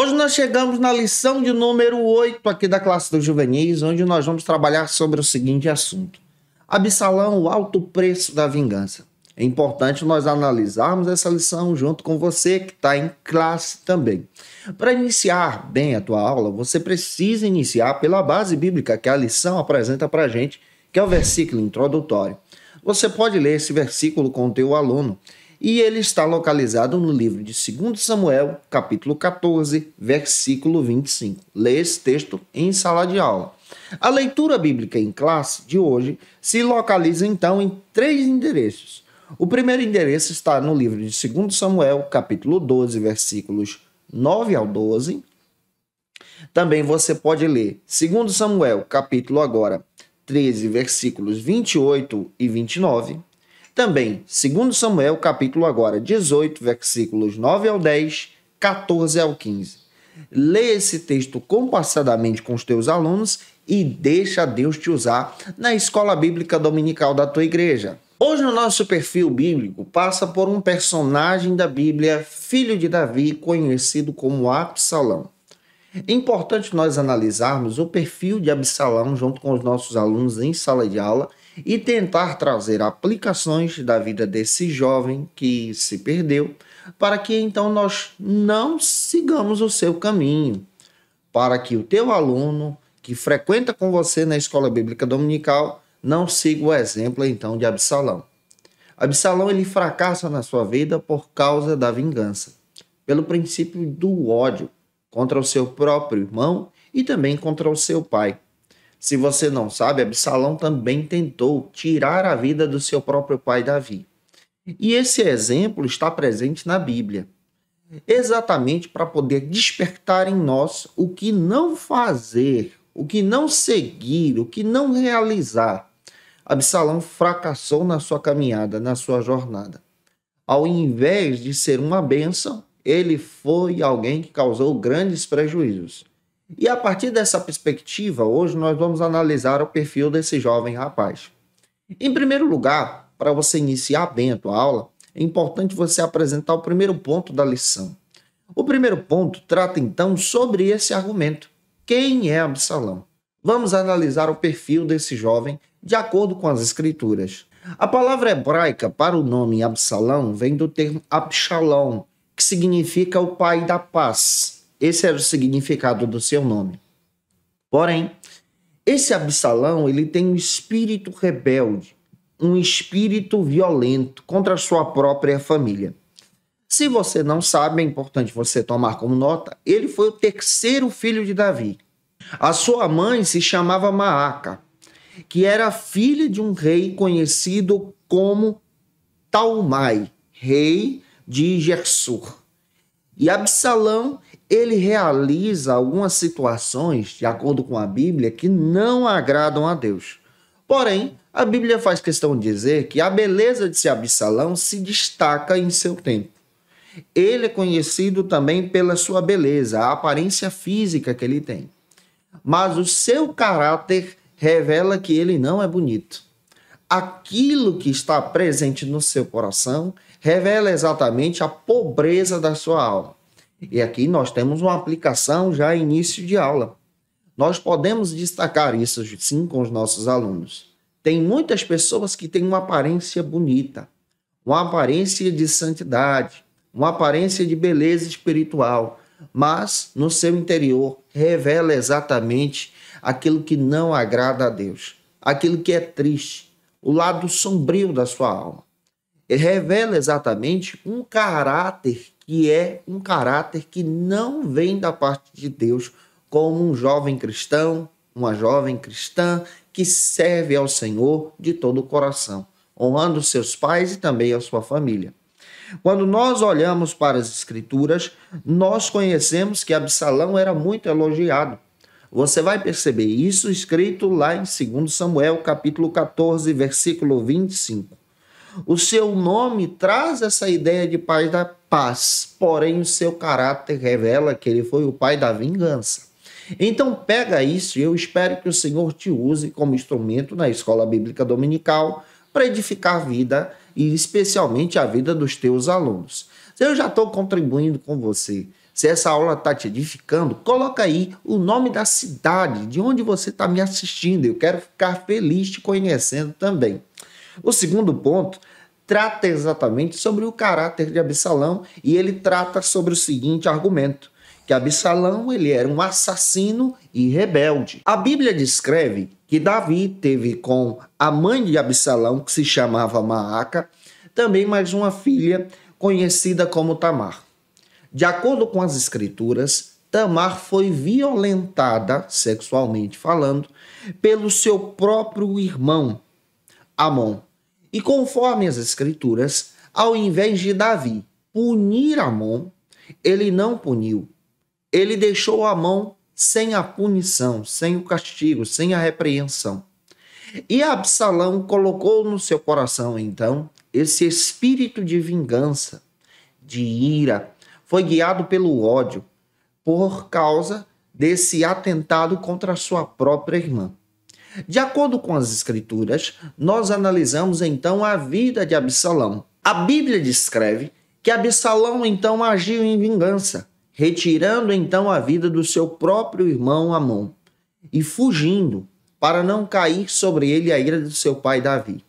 Hoje nós chegamos na lição de número 8 aqui da classe dos juvenis, onde nós vamos trabalhar sobre o seguinte assunto: Absalão, o alto preço da vingança. É importante nós analisarmos essa lição junto com você que está em classe também. Para iniciar bem a tua aula, você precisa iniciar pela base bíblica que a lição apresenta para a gente, que é o versículo introdutório. Você pode ler esse versículo com o teu aluno, e ele está localizado no livro de 2 Samuel, capítulo 14, versículo 25. Lê esse texto em sala de aula. A leitura bíblica em classe de hoje se localiza então em 3 endereços. O primeiro endereço está no livro de 2 Samuel, capítulo 12, versículos 9 ao 12. Também você pode ler 2 Samuel, capítulo agora 13, versículos 28 e 29. Também 2 Samuel, capítulo agora 18, versículos 9 ao 10, 14 ao 15. Lê esse texto compassadamente com os teus alunos e deixa Deus te usar na escola bíblica dominical da tua igreja. Hoje o nosso perfil bíblico passa por um personagem da Bíblia, filho de Davi, conhecido como Absalão. É importante nós analisarmos o perfil de Absalão junto com os nossos alunos em sala de aula e tentar trazer aplicações da vida desse jovem que se perdeu, para que então nós não sigamos o seu caminho, para que o teu aluno que frequenta com você na escola bíblica dominical não siga o exemplo então de Absalão. Absalão ele fracassa na sua vida por causa da vingança, pelo princípio do ódio contra o seu próprio irmão e também contra o seu pai. Se você não sabe, Absalão também tentou tirar a vida do seu próprio pai Davi. E esse exemplo está presente na Bíblia, exatamente para poder despertar em nós o que não fazer, o que não seguir, o que não realizar. Absalão fracassou na sua caminhada, na sua jornada. Ao invés de ser uma bênção, ele foi alguém que causou grandes prejuízos. E a partir dessa perspectiva, hoje nós vamos analisar o perfil desse jovem rapaz. Em primeiro lugar, para você iniciar bem a tua aula, é importante você apresentar o primeiro ponto da lição. O primeiro ponto trata então sobre esse argumento. Quem é Absalão? Vamos analisar o perfil desse jovem de acordo com as escrituras. A palavra hebraica para o nome Absalão vem do termo Abshalom, que significa o pai da paz. Esse era o significado do seu nome. Porém, esse Absalão ele tem um espírito rebelde, um espírito violento contra a sua própria família. Se você não sabe, é importante você tomar como nota, ele foi o terceiro filho de Davi. A sua mãe se chamava Maaca, que era filha de um rei conhecido como Talmai, rei de Gersur. E Absalão, ele realiza algumas situações, de acordo com a Bíblia, que não agradam a Deus. Porém, a Bíblia faz questão de dizer que a beleza de Absalão se destaca em seu tempo. Ele é conhecido também pela sua beleza, a aparência física que ele tem. Mas o seu caráter revela que ele não é bonito. Aquilo que está presente no seu coração revela exatamente a pobreza da sua alma. E aqui nós temos uma aplicação já início de aula. Nós podemos destacar isso sim com os nossos alunos. Tem muitas pessoas que têm uma aparência bonita, uma aparência de santidade, uma aparência de beleza espiritual, mas no seu interior revela exatamente aquilo que não agrada a Deus, aquilo que é triste, o lado sombrio da sua alma. Ele revela exatamente um caráter que é um caráter que não vem da parte de Deus, como um jovem cristão, uma jovem cristã que serve ao Senhor de todo o coração, honrando seus pais e também a sua família. Quando nós olhamos para as Escrituras, nós conhecemos que Absalão era muito elogiado. Você vai perceber isso escrito lá em 2 Samuel, capítulo 14, versículo 25. O seu nome traz essa ideia de pai da paz, porém o seu caráter revela que ele foi o pai da vingança. Então pega isso e eu espero que o Senhor te use como instrumento na escola bíblica dominical para edificar a vida e especialmente a vida dos teus alunos. Eu já estou contribuindo com você. Se essa aula está te edificando, coloca aí o nome da cidade, de onde você está me assistindo. Eu quero ficar feliz te conhecendo também. O segundo ponto trata exatamente sobre o caráter de Absalão e ele trata sobre o seguinte argumento, que Absalão ele era um assassino e rebelde. A Bíblia descreve que Davi teve com a mãe de Absalão, que se chamava Maaca, também mais uma filha conhecida como Tamar. De acordo com as escrituras, Tamar foi violentada, sexualmente falando, pelo seu próprio irmão, Amon. E conforme as escrituras, ao invés de Davi punir Amon, ele não puniu. Ele deixou Amon sem a punição, sem o castigo, sem a repreensão. E Absalão colocou no seu coração, então, esse espírito de vingança, de ira, foi guiado pelo ódio por causa desse atentado contra a sua própria irmã. De acordo com as escrituras, nós analisamos então a vida de Absalão. A Bíblia descreve que Absalão então agiu em vingança, retirando então a vida do seu próprio irmão Amon e fugindo para não cair sobre ele a ira do seu pai Davi.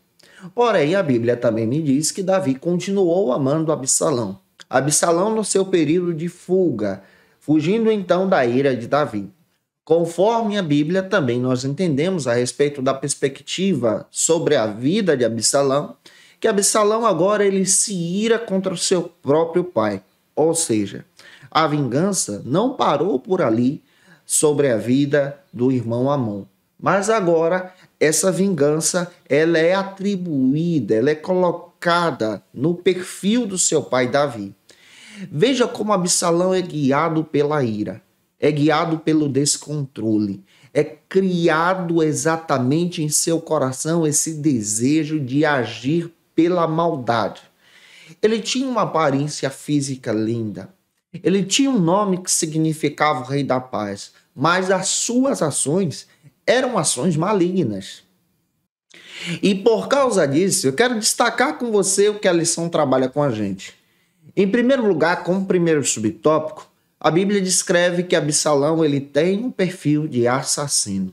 Porém, a Bíblia também me diz que Davi continuou amando Absalão. Absalão no seu período de fuga, fugindo então da ira de Davi. Conforme a Bíblia, também nós entendemos a respeito da perspectiva sobre a vida de Absalão, que Absalão agora ele se ira contra o seu próprio pai. Ou seja, a vingança não parou por ali sobre a vida do irmão Amon. Mas agora essa vingança ela é atribuída, ela é colocada no perfil do seu pai Davi. Veja como Absalão é guiado pela ira. É guiado pelo descontrole, é criado exatamente em seu coração esse desejo de agir pela maldade. Ele tinha uma aparência física linda, ele tinha um nome que significava o Rei da Paz, mas as suas ações eram ações malignas. E por causa disso, eu quero destacar com você o que a lição trabalha com a gente. Em primeiro lugar, como primeiro subtópico, a Bíblia descreve que Absalão ele tem um perfil de assassino.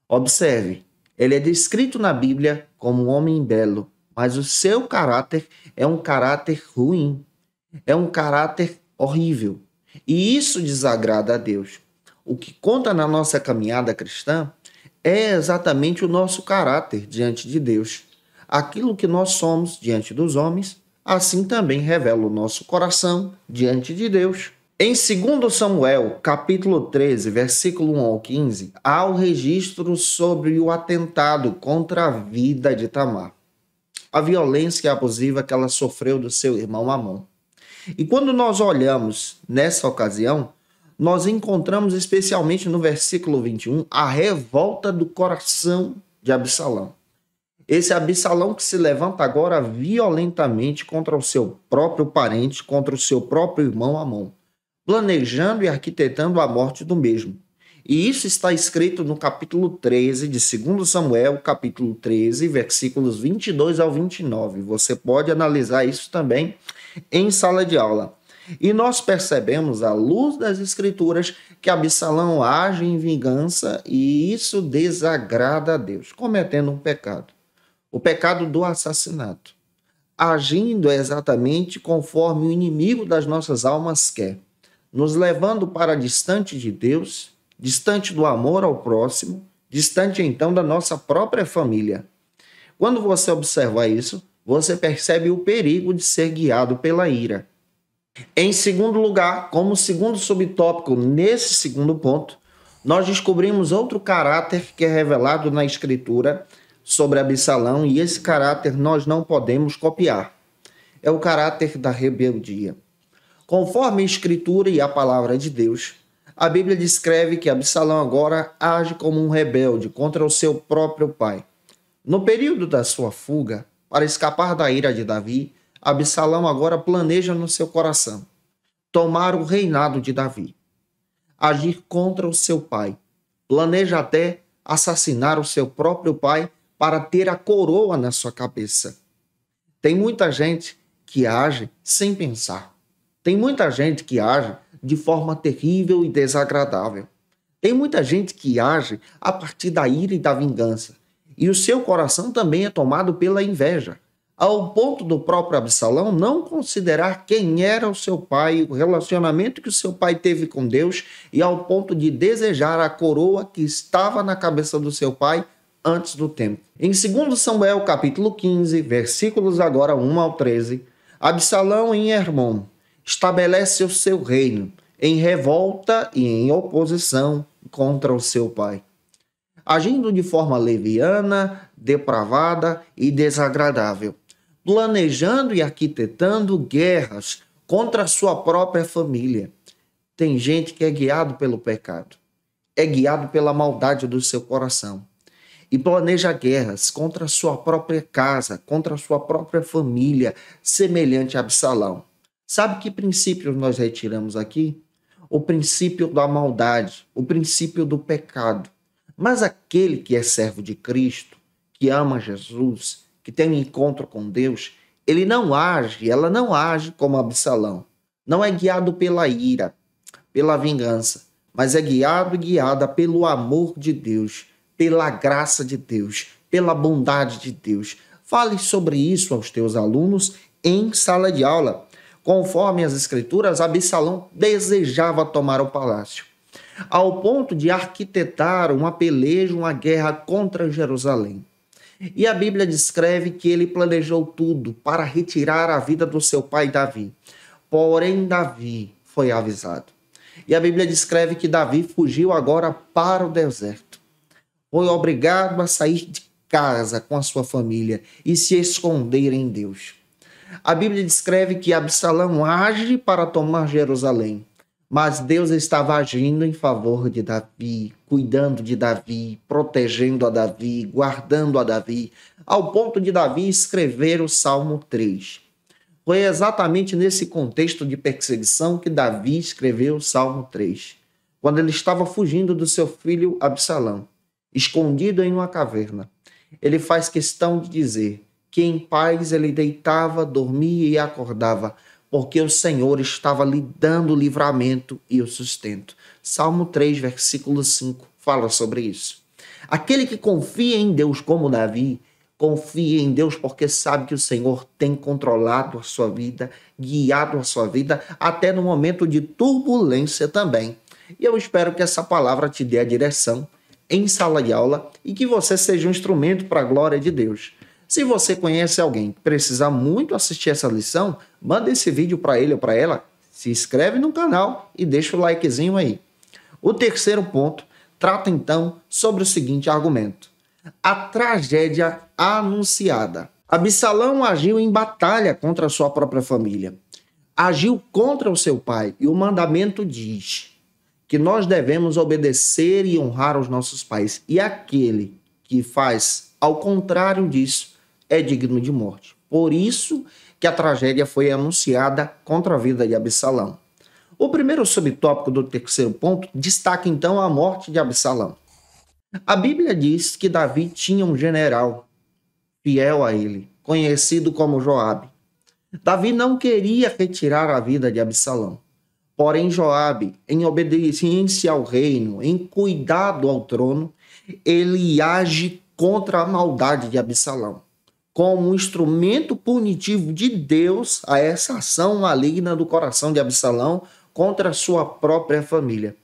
Observe, ele é descrito na Bíblia como um homem belo, mas o seu caráter é um caráter ruim, é um caráter horrível. E isso desagrada a Deus. O que conta na nossa caminhada cristã é exatamente o nosso caráter diante de Deus. Aquilo que nós somos diante dos homens, assim também revela o nosso coração diante de Deus. Em 2 Samuel, capítulo 13, versículo 1 ao 15, há o registro sobre o atentado contra a vida de Tamar. A violência abusiva que ela sofreu do seu irmão Amon. E quando nós olhamos nessa ocasião, nós encontramos especialmente no versículo 21 a revolta do coração de Absalão. Esse Absalão que se levanta agora violentamente contra o seu próprio parente, contra o seu próprio irmão Amon, planejando e arquitetando a morte do mesmo. E isso está escrito no capítulo 13 de 2 Samuel, capítulo 13, versículos 22 ao 29. Você pode analisar isso também em sala de aula. E nós percebemos, à luz das escrituras, que Absalão age em vingança e isso desagrada a Deus, cometendo um pecado. O pecado do assassinato. Agindo exatamente conforme o inimigo das nossas almas quer. Nos levando para distante de Deus, distante do amor ao próximo, distante então da nossa própria família. Quando você observa isso, você percebe o perigo de ser guiado pela ira. Em segundo lugar, como segundo subtópico nesse segundo ponto, nós descobrimos outro caráter que é revelado na Escritura sobre Absalão e esse caráter nós não podemos copiar. É o caráter da rebeldia. Conforme a Escritura e a palavra de Deus, a Bíblia descreve que Absalão agora age como um rebelde contra o seu próprio pai. No período da sua fuga, para escapar da ira de Davi, Absalão agora planeja no seu coração tomar o reinado de Davi, agir contra o seu pai, planeja até assassinar o seu próprio pai para ter a coroa na sua cabeça. Tem muita gente que age sem pensar. Tem muita gente que age de forma terrível e desagradável. Tem muita gente que age a partir da ira e da vingança, e o seu coração também é tomado pela inveja, ao ponto do próprio Absalão não considerar quem era o seu pai, o relacionamento que o seu pai teve com Deus, e ao ponto de desejar a coroa que estava na cabeça do seu pai antes do tempo. Em 2 Samuel capítulo 15, versículos agora 1 ao 13, Absalão em Hermon estabelece o seu reino em revolta e em oposição contra o seu pai, agindo de forma leviana, depravada e desagradável, planejando e arquitetando guerras contra a sua própria família. Tem gente que é guiado pelo pecado, é guiado pela maldade do seu coração e planeja guerras contra a sua própria casa, contra a sua própria família, semelhante a Absalão. Sabe que princípios nós retiramos aqui? O princípio da maldade, o princípio do pecado. Mas aquele que é servo de Cristo, que ama Jesus, que tem um encontro com Deus, ela não age como Absalão. Não é guiado pela ira, pela vingança, mas é guiado e guiada pelo amor de Deus, pela graça de Deus, pela bondade de Deus. Fale sobre isso aos teus alunos em sala de aula. Conforme as Escrituras, Absalão desejava tomar o palácio, ao ponto de arquitetar uma peleja, uma guerra contra Jerusalém. E a Bíblia descreve que ele planejou tudo para retirar a vida do seu pai Davi. Porém, Davi foi avisado. E a Bíblia descreve que Davi fugiu agora para o deserto. Foi obrigado a sair de casa com a sua família e se esconder em Deus. A Bíblia descreve que Absalão age para tomar Jerusalém, mas Deus estava agindo em favor de Davi, cuidando de Davi, protegendo a Davi, guardando a Davi, ao ponto de Davi escrever o Salmo 3. Foi exatamente nesse contexto de perseguição que Davi escreveu o Salmo 3, quando ele estava fugindo do seu filho Absalão, escondido em uma caverna. Ele faz questão de dizer que em paz ele deitava, dormia e acordava, porque o Senhor estava lhe dando o livramento e o sustento. Salmo 3, versículo 5, fala sobre isso. Aquele que confia em Deus como Davi, confia em Deus porque sabe que o Senhor tem controlado a sua vida, guiado a sua vida, até no momento de turbulência também. E eu espero que essa palavra te dê a direção em sala de aula e que você seja um instrumento para a glória de Deus. Se você conhece alguém que precisa muito assistir essa lição, manda esse vídeo para ele ou para ela, se inscreve no canal e deixa o likezinho aí. O terceiro ponto trata então sobre o seguinte argumento: a tragédia anunciada. Absalão agiu em batalha contra a sua própria família, agiu contra o seu pai, e o mandamento diz que nós devemos obedecer e honrar os nossos pais, e aquele que faz ao contrário disso é digno de morte. Por isso que a tragédia foi anunciada contra a vida de Absalão. O primeiro subtópico do terceiro ponto destaca então a morte de Absalão. A Bíblia diz que Davi tinha um general fiel a ele, conhecido como Joabe. Davi não queria retirar a vida de Absalão. Porém, Joabe, em obediência ao reino, em cuidado ao trono, ele age contra a maldade de Absalão, como um instrumento punitivo de Deus a essa ação maligna do coração de Absalão contra a sua própria família.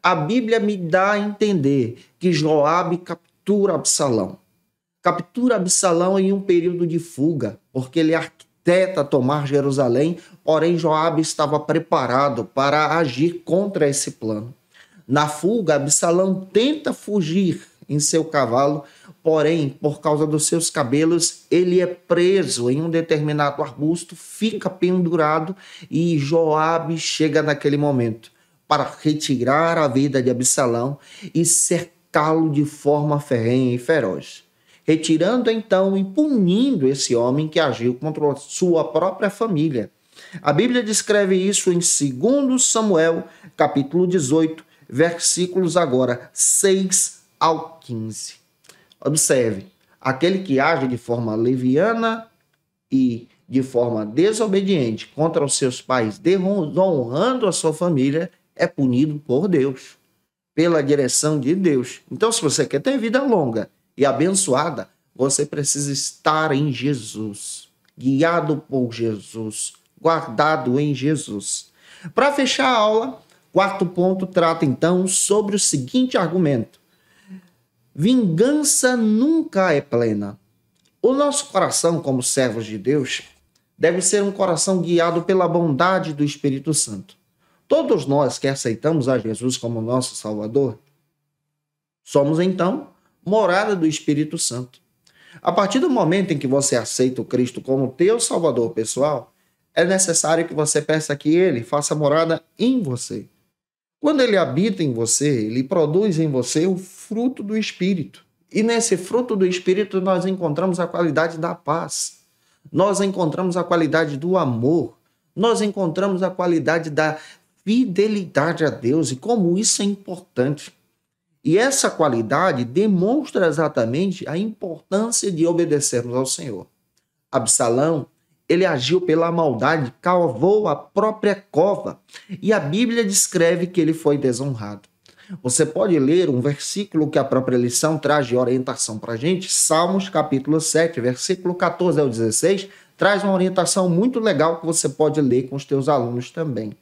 A Bíblia me dá a entender que Joabe captura Absalão. Captura Absalão em um período de fuga, porque ele arquiteta tomar Jerusalém, porém Joabe estava preparado para agir contra esse plano. Na fuga, Absalão tenta fugir em seu cavalo, porém, por causa dos seus cabelos, ele é preso em um determinado arbusto, fica pendurado e Joabe chega naquele momento para retirar a vida de Absalão e cercá-lo de forma ferrenha e feroz, retirando então e punindo esse homem que agiu contra a sua própria família. A Bíblia descreve isso em 2 Samuel, capítulo 18, versículos agora 6 ao 15. Observe, aquele que age de forma leviana e de forma desobediente contra os seus pais, desonrando a sua família, é punido por Deus, pela direção de Deus. Então, se você quer ter vida longa e abençoada, você precisa estar em Jesus, guiado por Jesus, guardado em Jesus. Para fechar a aula, quarto ponto trata então sobre o seguinte argumento: vingança nunca é plena. O nosso coração, como servos de Deus, deve ser um coração guiado pela bondade do Espírito Santo. Todos nós que aceitamos a Jesus como nosso Salvador, somos então morada do Espírito Santo. A partir do momento em que você aceita o Cristo como teu Salvador pessoal, é necessário que você peça que Ele faça morada em você. Quando Ele habita em você, Ele produz em você o fruto do Espírito. E nesse fruto do Espírito nós encontramos a qualidade da paz. Nós encontramos a qualidade do amor. Nós encontramos a qualidade da fidelidade a Deus e como isso é importante. E essa qualidade demonstra exatamente a importância de obedecermos ao Senhor. Absalão, ele agiu pela maldade, cavou a própria cova. E a Bíblia descreve que ele foi desonrado. Você pode ler um versículo que a própria lição traz de orientação para a gente. Salmos capítulo 7, versículo 14 ao 16, traz uma orientação muito legal que você pode ler com os teus alunos também.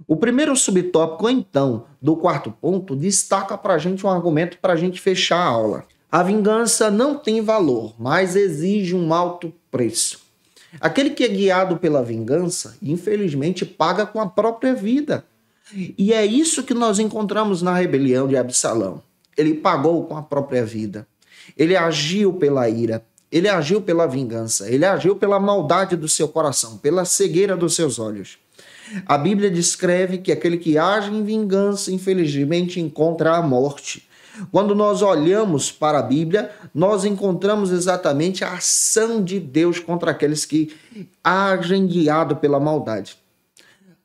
O primeiro subtópico, então, do quarto ponto, destaca para a gente um argumento para a gente fechar a aula. A vingança não tem valor, mas exige um alto preço. Aquele que é guiado pela vingança, infelizmente, paga com a própria vida. E é isso que nós encontramos na rebelião de Absalão. Ele pagou com a própria vida. Ele agiu pela ira. Ele agiu pela vingança. Ele agiu pela maldade do seu coração, pela cegueira dos seus olhos. A Bíblia descreve que aquele que age em vingança, infelizmente, encontra a morte. Quando nós olhamos para a Bíblia, nós encontramos exatamente a ação de Deus contra aqueles que agem guiado pela maldade.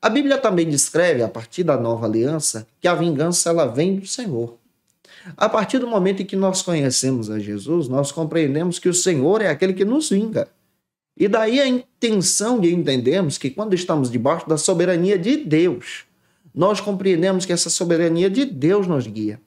A Bíblia também descreve, a partir da nova aliança, que a vingança ela vem do Senhor. A partir do momento em que nós conhecemos a Jesus, nós compreendemos que o Senhor é aquele que nos vinga. E daí a intenção de entendermos que quando estamos debaixo da soberania de Deus, nós compreendemos que essa soberania de Deus nos guia.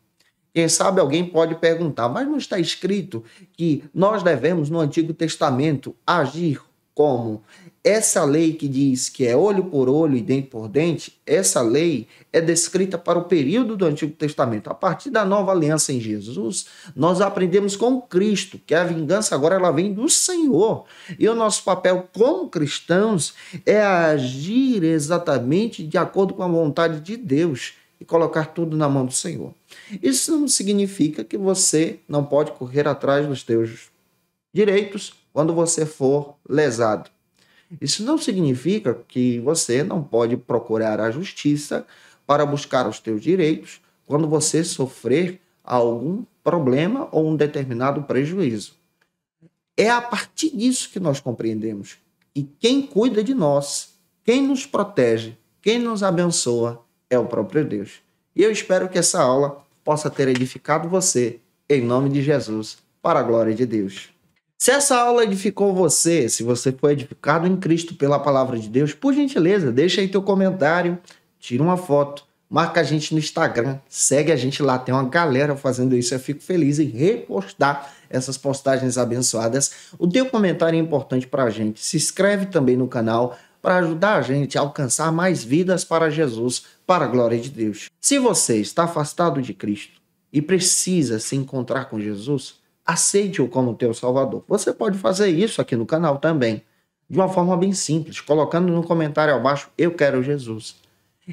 Quem sabe alguém pode perguntar, mas não está escrito que nós devemos no Antigo Testamento agir como essa lei que diz que é olho por olho e dente por dente? Essa lei é descrita para o período do Antigo Testamento. A partir da nova aliança em Jesus, nós aprendemos com Cristo que a vingança agora ela vem do Senhor. E o nosso papel como cristãos é agir exatamente de acordo com a vontade de Deus e colocar tudo na mão do Senhor. Isso não significa que você não pode correr atrás dos teus direitos quando você for lesado. Isso não significa que você não pode procurar a justiça para buscar os teus direitos quando você sofrer algum problema ou um determinado prejuízo. É a partir disso que nós compreendemos. E quem cuida de nós, quem nos protege, quem nos abençoa é o próprio Deus. E eu espero que essa aula possa ter edificado você, em nome de Jesus, para a glória de Deus. Se essa aula edificou você, se você foi edificado em Cristo pela palavra de Deus, por gentileza, deixa aí teu comentário, tira uma foto, marca a gente no Instagram, segue a gente lá, tem uma galera fazendo isso, eu fico feliz em repostar essas postagens abençoadas. O teu comentário é importante para a gente, se inscreve também no canal para ajudar a gente a alcançar mais vidas para Jesus, para a glória de Deus. Se você está afastado de Cristo e precisa se encontrar com Jesus, aceite-o como teu Salvador. Você pode fazer isso aqui no canal também, de uma forma bem simples, colocando no comentário abaixo, eu quero Jesus.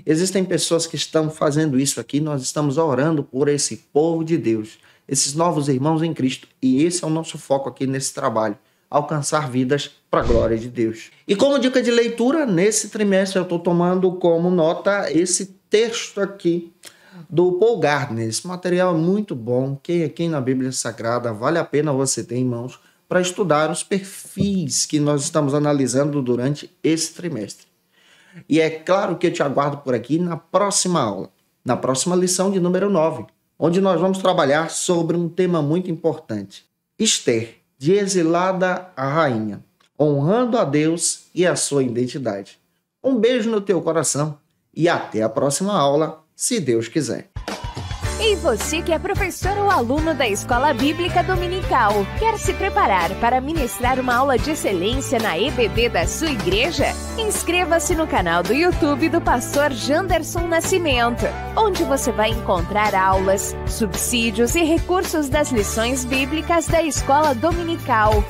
Existem pessoas que estão fazendo isso aqui, nós estamos orando por esse povo de Deus, esses novos irmãos em Cristo, e esse é o nosso foco aqui nesse trabalho, alcançar vidas para a glória de Deus. E como dica de leitura, nesse trimestre eu estou tomando como nota esse texto aqui, do Paul Gardner. Esse material é muito bom, que aqui na Bíblia Sagrada vale a pena você ter em mãos para estudar os perfis que nós estamos analisando durante esse trimestre. E é claro que eu te aguardo por aqui na próxima aula, na próxima lição de número 9, onde nós vamos trabalhar sobre um tema muito importante. Esther, de exilada a rainha. honrando a Deus e a sua identidade. Um beijo no teu coração e até a próxima aula, se Deus quiser. E você que é professor ou aluno da Escola Bíblica Dominical, quer se preparar para ministrar uma aula de excelência na EBD da sua igreja? Inscreva-se no canal do YouTube do pastor Janderson Nascimento, onde você vai encontrar aulas, subsídios e recursos das lições bíblicas da Escola Dominical.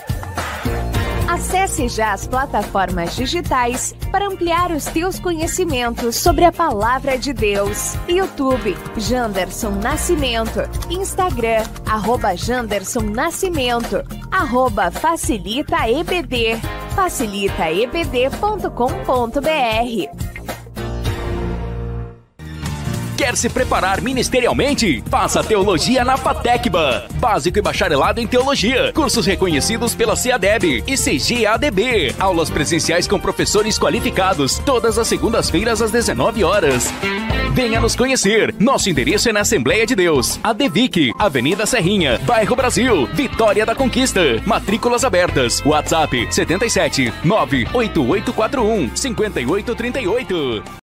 Acesse já as plataformas digitais para ampliar os teus conhecimentos sobre a Palavra de Deus. YouTube, Janderson Nascimento. Instagram, @Janderson Nascimento. @FacilitaEBD. facilitaebd.com.br. Quer se preparar ministerialmente? Faça Teologia na FATECBA. Básico e bacharelado em Teologia. Cursos reconhecidos pela CEADEB e CGADB. Aulas presenciais com professores qualificados. Todas as segundas-feiras às 19 horas. Venha nos conhecer. Nosso endereço é na Assembleia de Deus. ADVIC, Avenida Serrinha, Bairro Brasil, Vitória da Conquista. Matrículas abertas. WhatsApp 77 98841 5838.